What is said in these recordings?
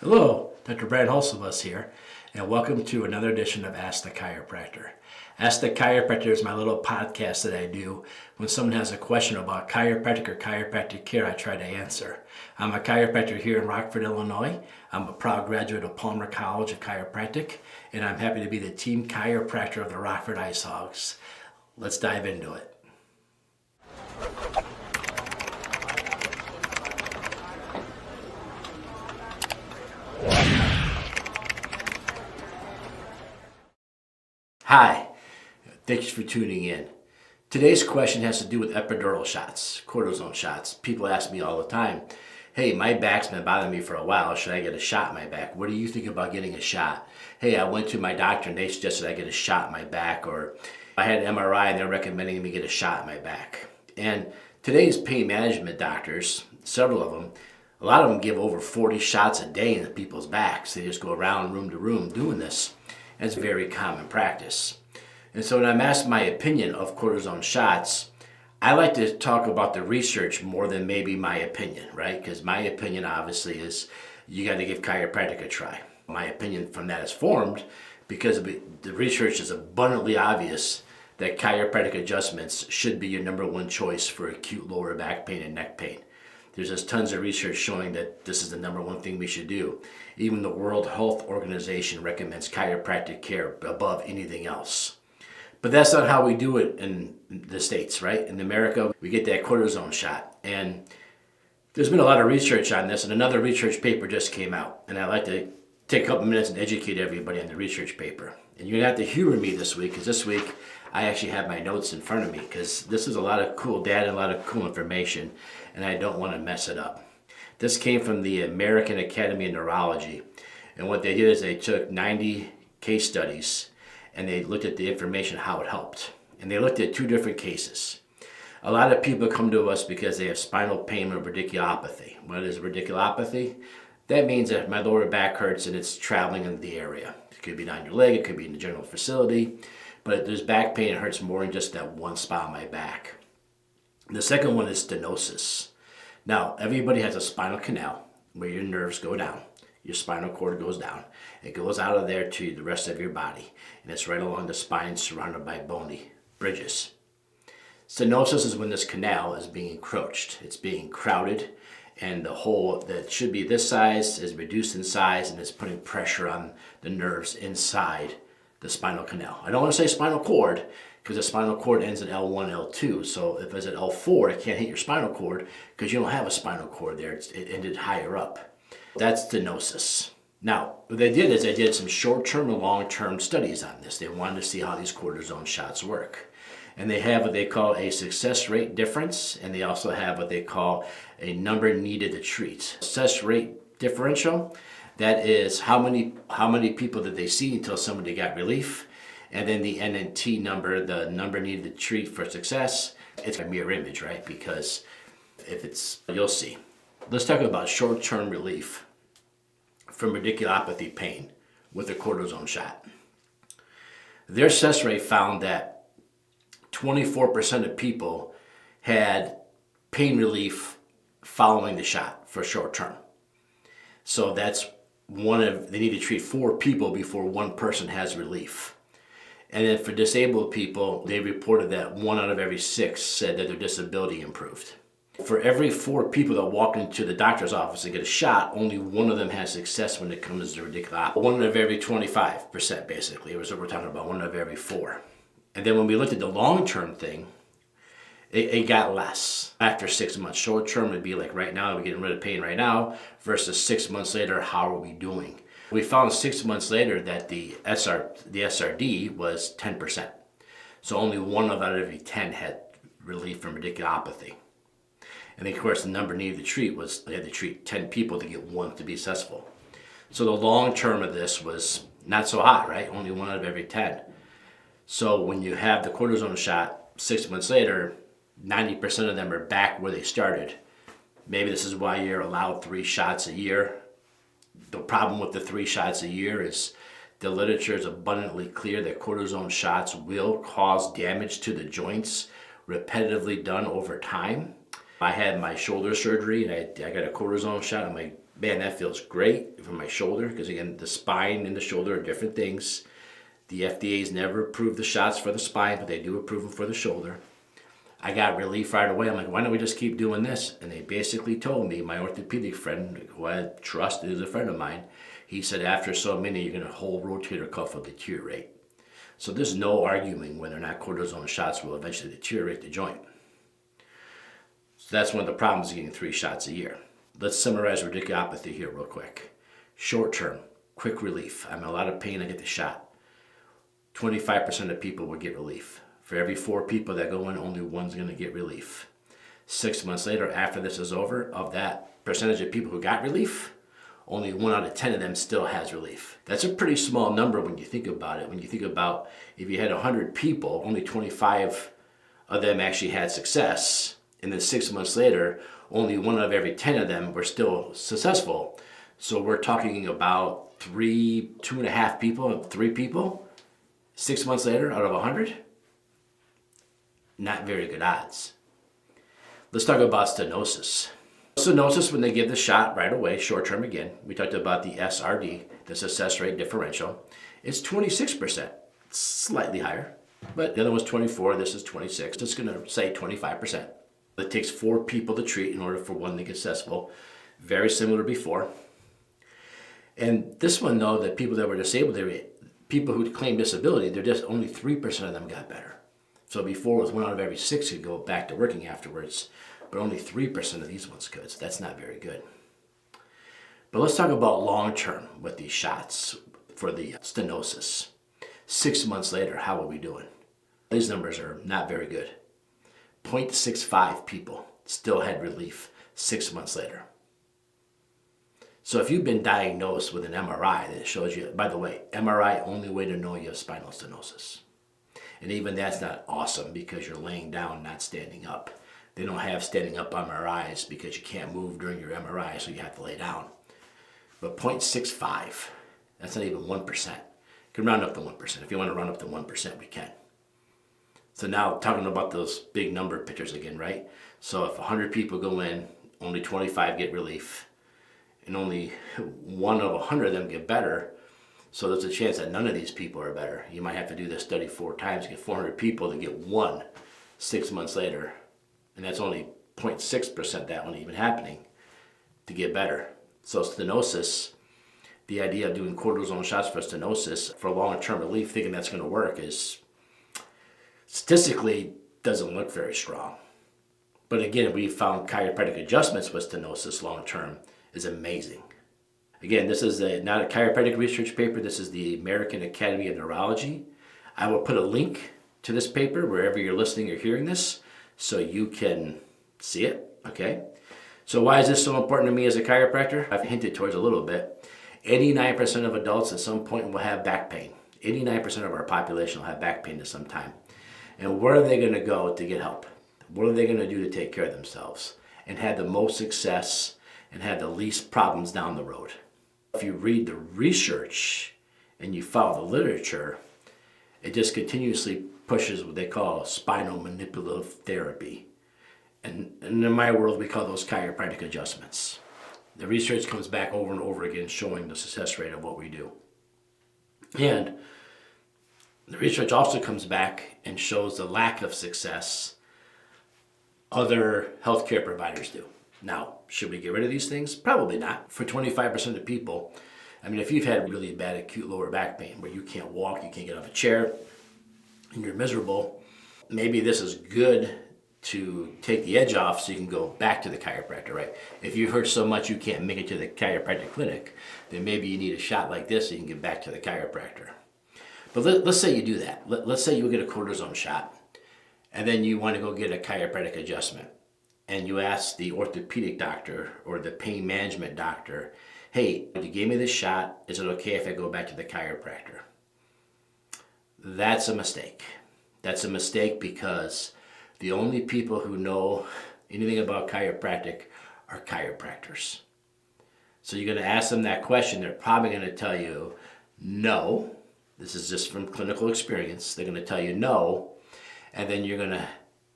Hello, Dr. Brant Hulsebus here, and welcome to another edition of Ask the Chiropractor. Ask the Chiropractor is my little podcast that I do when someone has a question about chiropractic or chiropractic care. I try to answer. I'm a chiropractor here in Rockford, Illinois. I'm a proud graduate of Palmer College of Chiropractic, and I'm happy to be the team chiropractor of the Rockford Ice Hogs. Let's dive into it. Hi, thanks for tuning in. Today's question has to do with epidural shots, cortisone shots. People ask me all the time, hey, my back's been bothering me for a while. Should I get a shot in my back? What do you think about getting a shot? Hey, I went to my doctor and they suggested I get a shot in my back, or I had an MRI and they're recommending me get a shot in my back. And today's pain management doctors, several of them, a lot of them give over 40 shots a day in people's backs. They just go around room to room doing this. That's very common practice. And so when I'm asked my opinion of cortisone shots, I like to talk about the research more than maybe my opinion, right? Because my opinion obviously is you got to give chiropractic a try. My opinion from that is formed because the research is abundantly obvious that chiropractic adjustments should be your number one choice for acute lower back pain and neck pain. There's just tons of research showing that this is the number one thing we should do. Even the World Health Organization recommends chiropractic care above anything else. But that's not how we do it in the States, right? In America, we get that cortisone shot. And there's been a lot of research on this, and another research paper just came out. And I'd like to take a couple minutes and educate everybody on the research paper. And you're going to have to humor me this week, because this week I actually have my notes in front of me, because this is a lot of cool data and a lot of cool information, and I don't want to mess it up. This came from the American Academy of Neurology, and what they did is they took 90 case studies and they looked at the information, how it helped. And they looked at two different cases. A lot of people come to us because they have spinal pain or radiculopathy. What is radiculopathy? That means that my lower back hurts and it's traveling in the area. It could be down your leg, it could be in the general facility, but if there's back pain, it hurts more than just that one spot on my back. The second one is stenosis. Now, everybody has a spinal canal where your nerves go down. Your spinal cord goes down. It goes out of there to the rest of your body. And it's right along the spine surrounded by bony bridges. Stenosis is when this canal is being encroached. It's being crowded, and the hole that should be this size is reduced in size, and it's putting pressure on the nerves inside the spinal canal. I don't want to say spinal cord, because the spinal cord ends at L1, L2. So if it's at L4, it can't hit your spinal cord because you don't have a spinal cord there. It ended higher up. That's stenosis. Now, what they did is they did some short-term and long-term studies on this. They wanted to see how these cortisone shots work. And they have what they call a success rate difference, and they also have what they call a number needed to treat. Success rate differential, that is how many people did they see until somebody got relief. And then the NNT number, the number needed to treat for success, it's a mirror image, right? Because if it's, you'll see. Let's talk about short-term relief from radiculopathy pain with a cortisone shot. Their success rate found that 24% of people had pain relief following the shot for short-term. So that's they need to treat 4 people before one person has relief. And then for disabled people, they reported that 1 out of every 6 said that their disability improved. For every 4 people that walk into the doctor's office and get a shot, only 1 of them has success when it comes to radiculopathy. 1 out of every 25%, basically, was what we're talking about, 1 out of every 4. And then when we looked at the long-term thing, it got less. After 6 months, short-term would be like right now, we're getting rid of pain right now, versus 6 months later, how are we doing? We found 6 months later that the SRD was 10%. So only 1 out of every 10 had relief from radiculopathy. And of course, the number needed to treat was they had to treat 10 people to get 1 to be successful. So the long term of this was not so hot, right? Only 1 out of every 10. So when you have the cortisone shot 6 months later, 90% of them are back where they started. Maybe this is why you're allowed 3 shots a year. The problem with the 3 shots a year is the literature is abundantly clear that cortisone shots will cause damage to the joints repetitively done over time. I had my shoulder surgery and I got a cortisone shot on my man, that feels great for my shoulder, because again, the spine and the shoulder are different things. The FDA's never approved the shots for the spine, but they do approve them for the shoulder. I got relief right away. I'm like, why don't we just keep doing this? And they basically told me, my orthopedic friend, who I trust is a friend of mine, he said after so many, you're going to whole rotator cuff will deteriorate. So there's no arguing whether or not cortisone shots will eventually deteriorate the joint. So that's one of the problems of getting 3 shots a year. Let's summarize radiculopathy here real quick. Short term, quick relief. I'm in a lot of pain, I get the shot. 25% of people will get relief. For every 4 people that go in, only one's going to get relief. 6 months later, after this is over, of that percentage of people who got relief, only 1 out of 10 of them still has relief. That's a pretty small number when you think about it. When you think about if you had 100 people, only 25 of them actually had success. And then 6 months later, only 1 out of every 10 of them were still successful. So we're talking about 2.5 people, 3 people, 6 months later out of 100. Not very good odds. Let's talk about stenosis. Stenosis, when they give the shot right away, short term again, we talked about the SRD, the success rate differential. It's 26%, slightly higher, but the other one's 24, this is 26. It's going to say 25%. It takes 4 people to treat in order for one to get successful. Very similar to before. And this one, though, the people that were disabled, people who claim disability, they're just only 3% of them got better. So before it was 1 out of every 6 could go back to working afterwards, but only 3% of these ones could. So that's not very good. But let's talk about long term with these shots for the stenosis. 6 months later, how are we doing? These numbers are not very good. 0.65 people still had relief 6 months later. So if you've been diagnosed with an MRI, that shows you, by the way, MRI, only way to know you have spinal stenosis. And even that's not awesome because you're laying down, not standing up. They don't have standing up MRIs because you can't move during your MRI, so you have to lay down. But 0.65, that's not even 1%. You can round up to 1%. If you want to round up to 1%, we can. So now talking about those big number pictures again, right? So if 100 people go in, only 25 get relief, and only 1 of 100 of them get better. So there's a chance that none of these people are better. You might have to do this study 4 times, get 400 people to get 1 6 months later. And that's only 0.6% that one even happening to get better. So stenosis, the idea of doing cortisone shots for stenosis for long-term relief, thinking that's going to work, is statistically doesn't look very strong. But again, we found chiropractic adjustments with stenosis long-term is amazing. Again, this is not a chiropractic research paper. This is the American Academy of Neurology. I will put a link to this paper wherever you're listening or hearing this so you can see it, okay? So why is this so important to me as a chiropractor? I've hinted towards a little bit. 89% of adults at some point will have back pain. 89% of our population will have back pain at some time. And where are they going to go to get help? What are they going to do to take care of themselves and have the most success and have the least problems down the road? If you read the research and you follow the literature, it just continuously pushes what they call spinal manipulative therapy. And in my world, we call those chiropractic adjustments. The research comes back over and over again showing the success rate of what we do. And the research also comes back and shows the lack of success other healthcare providers do. Now, should we get rid of these things? Probably not. For 25% of people, I mean, if you've had really bad acute lower back pain where you can't walk, you can't get out of a chair, and you're miserable, maybe this is good to take the edge off so you can go back to the chiropractor, right? If you hurt so much you can't make it to the chiropractic clinic, then maybe you need a shot like this so you can get back to the chiropractor. But let's say you do that. Let's say you get a cortisone shot, and then you want to go get a chiropractic adjustment. And you ask the orthopedic doctor or the pain management doctor, hey, you gave me this shot, is it okay if I go back to the chiropractor? That's a mistake. That's a mistake because the only people who know anything about chiropractic are chiropractors. So you're going to ask them that question, they're probably going to tell you no. This is just from clinical experience. They're going to tell you no, and then you're going to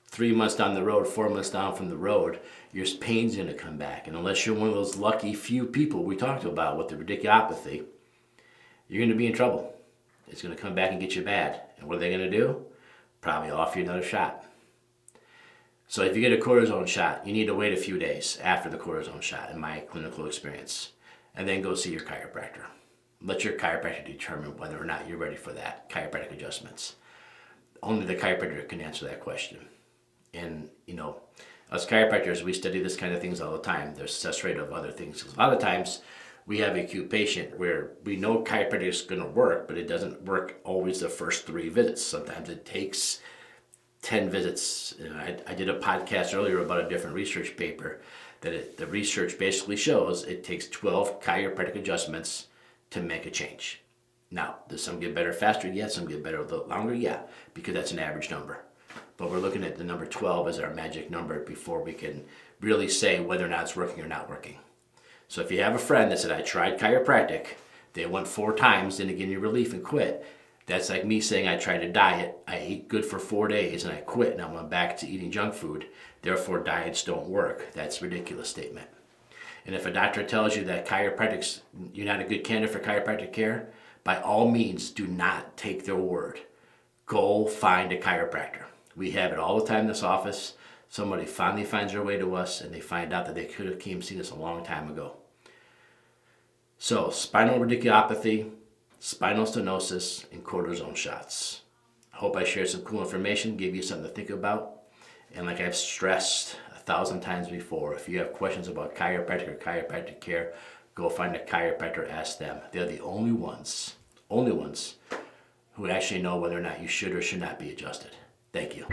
3 months down the road, 4 months down from the road, your pain's going to come back. And unless you're one of those lucky few people we talked about with the radiculopathy, you're going to be in trouble. It's going to come back and get you bad. And what are they going to do? Probably offer you another shot. So if you get a cortisone shot, you need to wait a few days after the cortisone shot, in my clinical experience, and then go see your chiropractor. Let your chiropractor determine whether or not you're ready for that, chiropractic adjustments. Only the chiropractor can answer that question. And, us chiropractors, we study this kind of things all the time. There's success rate of other things. A lot of times, we have an acute patient where we know chiropractic is going to work, but it doesn't work always the first 3 visits. Sometimes it takes 10 visits. I did a podcast earlier about a different research paper that the research basically shows it takes 12 chiropractic adjustments to make a change. Now, does some get better faster? Yeah. Some get better a little longer? Yeah, because that's an average number. But we're looking at the number 12 as our magic number before we can really say whether or not it's working or not working. So if you have a friend that said, I tried chiropractic, they went 4 times, didn't get any relief and quit, that's like me saying I tried a diet, I ate good for 4 days and I quit and I went back to eating junk food, therefore diets don't work. That's a ridiculous statement. And if a doctor tells you that you're not a good candidate for chiropractic care, by all means do not take their word. Go find a chiropractor. We have it all the time in this office. Somebody finally finds their way to us and they find out that they could have came seen us a long time ago. So, spinal radiculopathy, spinal stenosis, and cortisone shots. I hope I shared some cool information, gave you something to think about. And like I've stressed 1,000 times before, if you have questions about chiropractic or chiropractic care, go find a chiropractor, ask them. They're the only ones who actually know whether or not you should or should not be adjusted. Thank you.